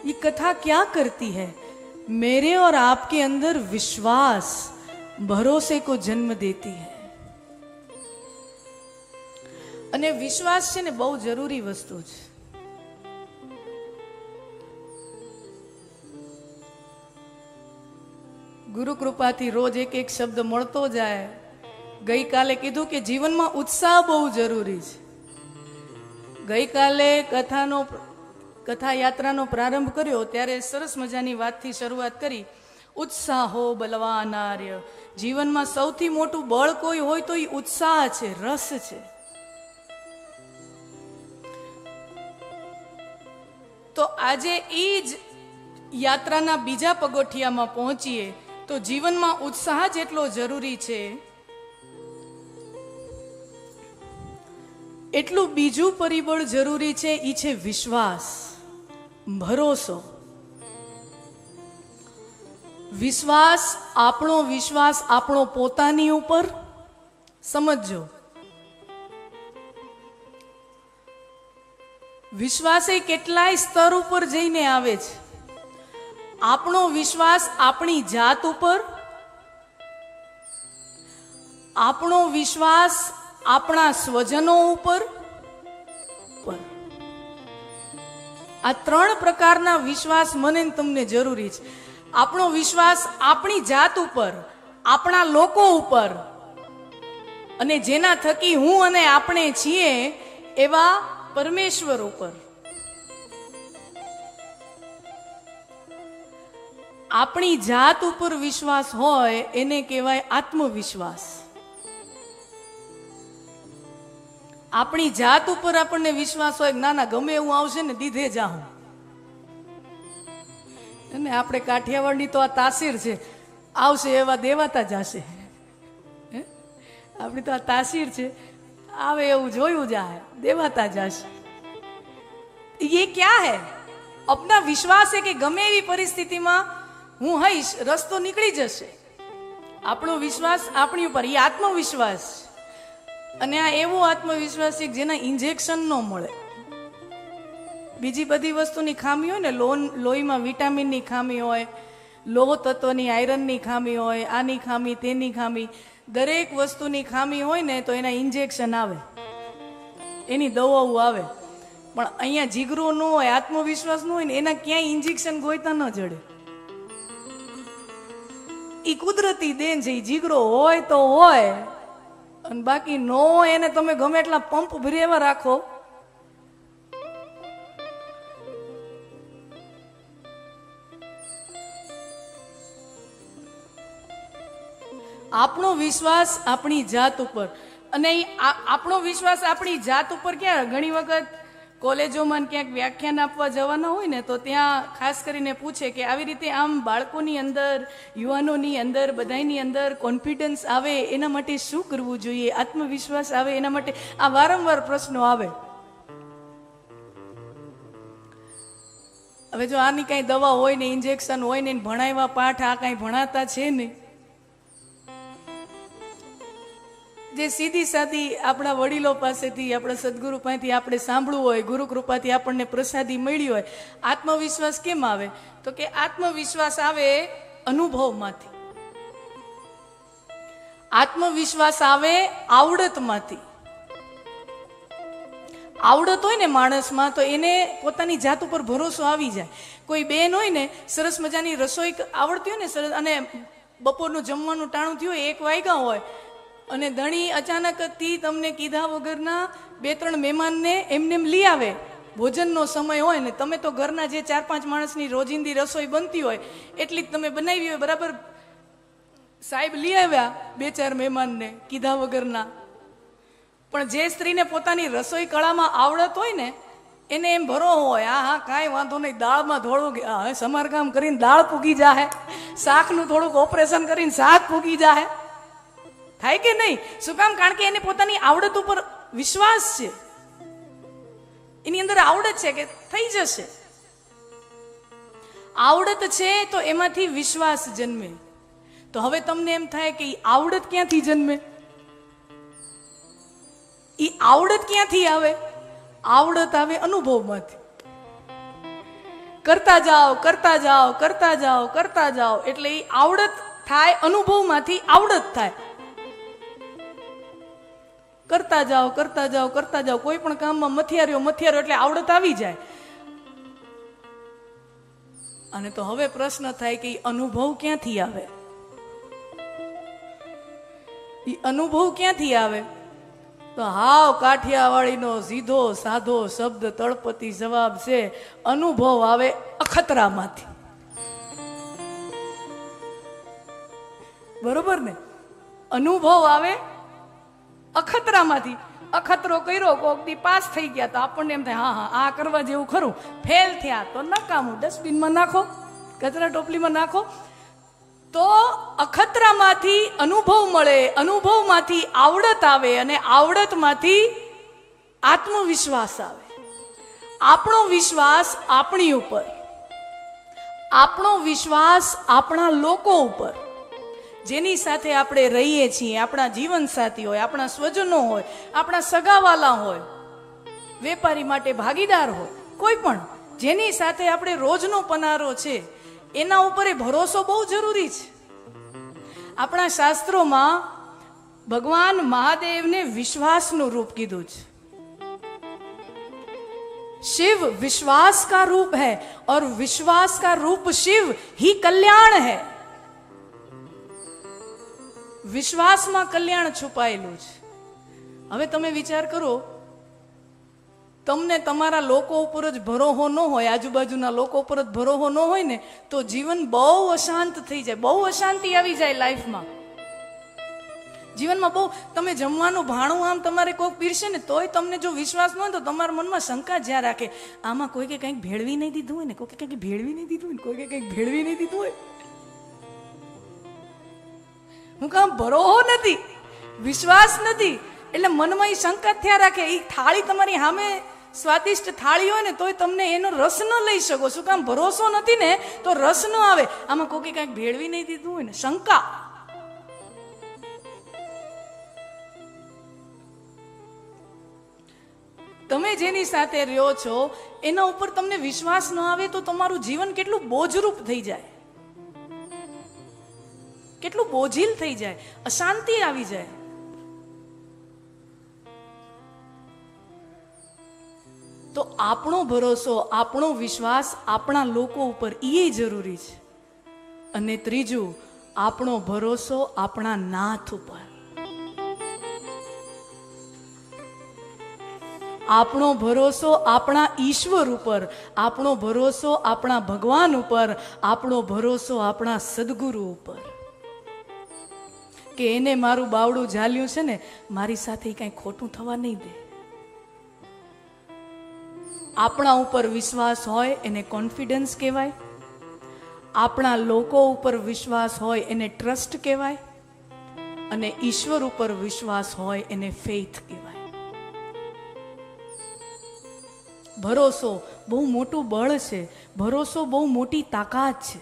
ये कथा क्या करती है? मेरे और आपके अंदर विश्वास, भरोसे को जन्म देती है. અને વિશ્વાસ છે ને બહુ જરૂરી વસ્તુ છે. ગુરુ કૃપાથી રોજ એક એક શબ્દ મળતો જાય. ગઈકાલે કીધું કે જીવનમાં ઉત્સાહ બહુ જરૂરી છે. ગઈકાલે કથા યાત્રાનો પ્રારંભ કર્યો ત્યારે સરસ મજાની વાતથી શરૂઆત કરી. ઉત્સાહો બલવાનાર્ય. જીવનમાં સૌથી મોટું બળ કોઈ હોય તો એ ઉત્સાહ છે, રસ છે. તો આજે એ જ યાત્રાના બીજા પગથિયામાં પહોંચીએ તો જીવનમાં ઉત્સાહ જેટલો જરૂરી છે એટલું બીજું પરિબળ જરૂરી છે. એ છે વિશ્વાસ, ભરોસો. વિશ્વાસ આપણો પોતાની ઉપર. સમજો, વિશ્વાસ એ કેટલાય સ્તર ઉપર જઈને આવે છે. આપણો વિશ્વાસ આપણી જાત ઉપર, આપણો વિશ્વાસ આપણા સ્વજનો ઉપર. આ ત્રણ પ્રકારના વિશ્વાસ મને તમને જરૂરી છે. આપણો વિશ્વાસ આપણી જાત ઉપર, આપણા લોકો ઉપર, અને જેના થકી હું અને આપણે છીએ એવા પરમેશ્વર ઉપર. આપણી જાત ઉપર વિશ્વાસ હોય એને કહેવાય આત્મવિશ્વાસ. આપણી જાત ઉપર આપણને વિશ્વાસ હોય, ના ના ગમે એવું આવશે ને દીધે જાઉં. અને આપણે કાઠિયાવાડની તો આ તાસીર છે, આવશે એવા દેવાતા જશે. આપણી તો આ તાસીર છે, આવે એવું જોયું જાય, દેવાતા જશે. ये क्या है? अपना विश्वास है कि गमे एवी परिस्थितिમાં હું હઈશ, રસ્તો નીકળી જશે. આપણો વિશ્વાસ આપણી ઉપર, એ આત્મવિશ્વાસ. અને આ એવો આત્મવિશ્વાસ છે જેના ઇન્જેક્શન ન મળે. બીજી બધી વસ્તુની ખામી હોય ને, લોહીમાં વિટામિનની ખામી હોય, લોહ તત્વની, આયરનની ખામી હોય, આની ખામી, તેની ખામી, દરેક વસ્તુની ખામી હોય ને તો એના ઇન્જેક્શન આવે, એની દવાઓ આવે. પણ અહીંયા જીગરો ન હોય, આત્મવિશ્વાસ ન હોય ને, એના ક્યાંય ઇન્જેક્શન ગોઈતા ન જડે. એ કુદરતી દેન છે. એ જીગરો હોય તો હોય, અને બાકી ન હોય એને તમે ગમે એટલા પંપ ભરેવા રાખો, આપણો વિશ્વાસ આપણી જાત ઉપર. અને આપણો વિશ્વાસ આપણી જાત ઉપર ક્યાં? ઘણી વખત કોલેજોમાં ક્યાંક વ્યાખ્યાન આપવા જવાના હોય ને તો ત્યાં ખાસ કરીને પૂછે કે આવી રીતે આમ બાળકોની અંદર, યુવાનોની અંદર, બધાની અંદર કોન્ફિડન્સ આવે એના માટે શું કરવું જોઈએ, આત્મવિશ્વાસ આવે એના માટે આ વારંવાર પ્રશ્નો આવે. હવે જો આની કાંઈ દવા હોય ને, ઇન્જેક્શન હોય ને, ભણાવ્યા પાઠ આ કાંઈ ભણાતા છે ને, જે સીધી સાદી આપણા વડીલો પાસેથી, આપણા સદગુરુ પાસેથી આપણે સાંભળવું હોય, ગુરુ કૃપાથી આપણને પ્રસાદી મળી હોય. આત્મવિશ્વાસ કેમ આવે? તો કે આત્મવિશ્વાસ આવે અનુભવમાંથી. આત્મવિશ્વાસ આવે આવડતમાંથી. આવડત હોય ને માણસમાં તો એને પોતાની જાત ઉપર ભરોસો આવી જાય. કોઈ બેન હોય ને, સરસ મજાની રસોઈ આવડતી હોય ને, સરસ, અને બપોરનું જમવાનું ટાણું થયું હોય, 1 વાગ્યા હોય, અને ધણી અચાનકથી તમને કીધા વગરના 2-3 મહેમાનને એમને એમ લઈ આવે. ભોજનનો સમય હોય ને, તમે તો ઘરના જે 4-5 માણસની રોજિંદી રસોઈ બનતી હોય એટલી જ તમે બનાવી હોય, બરાબર. સાહેબ લઈ આવ્યા 2-4 મહેમાનને કીધા વગરના. પણ જે સ્ત્રીને પોતાની રસોઈ કળામાં આવડત હોય ને, એને એમ ભરો હોય, હા કાંઈ વાંધો નહીં, દાળમાં થોડુંક સમારકામ કરીને દાળ પૂગી જાહે, શાકનું થોડુંક ઓપરેશન કરીને શાક પૂગી જાહે. થાય કે નહીં? શું કામ? કારણ કે એને પોતાની આવડત ઉપર વિશ્વાસ છે. એની અંદર આવડત છે કે થઈ જશે. આવડત છે તો એમાંથી વિશ્વાસ જન્મે. તો હવે તમને એમ થાય કે આવડત ક્યાંથી જન્મે? એ આવડત ક્યાંથી આવે? આવડત આવે અનુભવમાંથી. કરતા જાઓ કરતા જાઓ કરતા જાઓ કરતા જાઓ એટલે એ આવડત થાય, અનુભવમાંથી આવડત થાય. કરતા જાઓ કરતા જાઓ કરતા જાઓ, કોઈ પણ કામમાં મથિયાર્યો એટલે આવડત આવી જાય. અને તો હવે પ્રશ્ન થાય કે અનુભવ ક્યાંથી આવે? એ અનુભવ ક્યાંથી આવે? તો હાવ કાઠિયાવાડીનો સીધો સાધો શબ્દ તળપતિ જવાબ છે, અનુભવ આવે અખતરામાંથી. બરોબર ને? અનુભવ આવે અખતરામાંથી. અખતરો કર્યો, કોક દી પાસ થઈ ગયા તો આપણને એમ થાય હા હા આ કરવા જેવું ખરું. ફેલ થયા તો નકામું, ડસ્ટબિનમાં નાખો, કચરા ટોપલીમાં નાખો. તો અખતરામાંથી અનુભવ મળે, અનુભવમાંથી આવડત આવે, અને આવડતમાંથી આત્મવિશ્વાસ આવે. આપણો વિશ્વાસ આપણી ઉપર, આપણો વિશ્વાસ આપણા લોકો ઉપર, જેની સાથે આપણે રહીએ છીએ, આપણા જીવન સાથી હોય, આપણા સ્વજનો હોય, આપણા સગાવાલા હોય, વેપારી માટે ભાગીદાર હોય, કોઈ પણ જેની સાથે આપણે રોજનો પનારો છે, એના ઉપર એ ભરોસો બહુ જરૂરી છે. આપણા શાસ્ત્રોમાં ભગવાન મહાદેવને વિશ્વાસનું રૂપ કીધું છે. शिव विश्वास का रूप है और विश्वास का रूप शिव ही कल्याण है. વિશ્વાસમાં કલ્યાણ છુપાયેલું છે. હવે તમે વિચાર કરો, તમને તમારા લોકો ઉપર જ ભરોસો ન હોય, આજુબાજુના લોકો ઉપર જ ભરોસો ન હોય ને, તો જીવન બહુ અશાંત થઈ જાય, બહુ અશાંતિ આવી જાય લાઈફમાં. જીવનમાં બહુ, તમે જમવાનું ભાણું આમ તમારે કોઈક પીરશે ને તોય તમને જો વિશ્વાસ ન હોય તો તમારા મનમાં શંકા જ્યાં રાખે, આમાં કોઈ કે કંઈક ભેળવી નહીં દીધું હોય ને, કોઈ કંઈક ભેળવી નહીં દીધું હોય ને, કોઈ કે કંઈક ભેળવી નહીં દીધું હોય. હું કામ ભરોસો નથી, વિશ્વાસ નથી, એટલે મનમાં એ શંકા થયા રાખે. એ થાળી તમારી સામે સ્વાદિષ્ટ થાળી હોય ને તોય તમને એનો રસ ન લઈ શકો. શું કામ? ભરોસો નથી ને, તો રસ ન આવે. આમાં કોઈ કંઈક ભેળવી નહીં દીધું હોય ને, શંકા. તમે જેની સાથે રહ્યો છો એના ઉપર તમને વિશ્વાસ ન આવે તો તમારું જીવન કેટલું બોજરૂપ થઈ જાય, કેટલું બોજીલ થઈ જાય, અશાંતિ આવી જાય. તો આપણો ભરોસો, આપણો વિશ્વાસ આપણા લોકો ઉપર એ જરૂરી છે. અને ત્રીજું, આપણો ભરોસો આપણા નાથ ઉપર. આપણો ભરોસો આપણા ઈશ્વર ઉપર, આપણો ભરોસો આપણા ભગવાન ઉપર, આપણો ભરોસો આપણા સદગુરુ ઉપર. કે એને મારું બાવડું ઝાલ્યું છે ને, મારી સાથે કઈ ખોટું થવા નહીં દે. આપણા ઉપર વિશ્વાસ હોય એને કોન્ફિડન્સ કહેવાય. આપણા લોકો ઉપર વિશ્વાસ હોય એને ટ્રસ્ટ કહેવાય. અને ઈશ્વર ઉપર વિશ્વાસ હોય એને ફેથ કહેવાય. ભરોસો બહુ મોટું બળ છે, ભરોસો બહુ મોટી તાકાત છે.